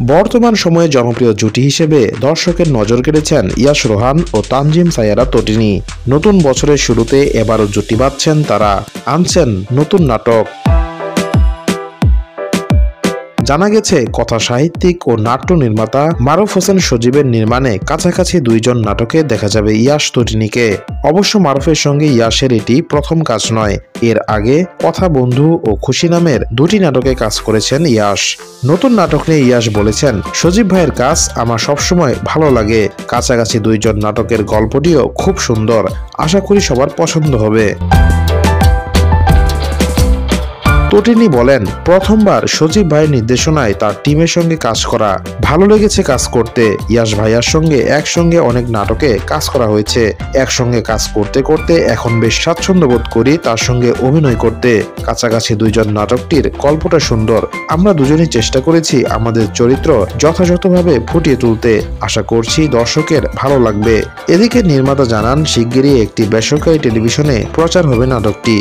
বর্তমান সময়ে জনপ্রিয় জুটি হিসেবে দর্শকের নজর কেড়েছেন ইয়াশ রোহান ও তানজিম সাইয়ারা তটিনী। নতুন বছরের শুরুতে এবারও জুটি বাঁধছেন তারা, আনছেন নতুন নাটক। জানা গেছে, কথা সাহিত্যিক ও নাট্য নির্মাতা মারুফ হোসেন সজীবের নির্মাণে কাছাকাছি দুইজন নাটকে দেখা যাবে ইয়াশ তটিনীকে। অবশ্য মারুফের সঙ্গে ইয়াশের এটি প্রথম কাজ নয়। এর আগে কথা বন্ধু ও খুশি নামের দুটি নাটকে কাজ করেছেন ইয়াশ। নতুন নাটক নিয়ে ইয়াশ বলেছেন, সজীব ভাইয়ের কাজ আমার সবসময় ভালো লাগে। কাছাকাছি দুইজন নাটকের গল্পটিও খুব সুন্দর, আশা করি সবার পছন্দ হবে। তটিনী বলেন, প্রথমবার সজীব ভাইয়ের নির্দেশনায় তার টিমের সঙ্গে কাজ করা, ভালো লেগেছে কাজ করতে। ইয়াশ ভাইয়ার সঙ্গে একসঙ্গে অনেক নাটকে কাজ করা হয়েছে। একসঙ্গে কাজ করতে করতে এখন বেশ স্বাচ্ছন্দ্য বোধ করি তার সঙ্গে অভিনয় করতে। কাছাকাছি দুইজন নাটকটির গল্পটা সুন্দর। আমরা দুজনেই চেষ্টা করেছি আমাদের চরিত্র যথাযথভাবে ফুটিয়ে তুলতে। আশা করছি দর্শকের ভালো লাগবে। এদিকে নির্মাতা জানান, শিগগিরই একটি বেসরকারি টেলিভিশনে প্রচার হবে নাটকটি।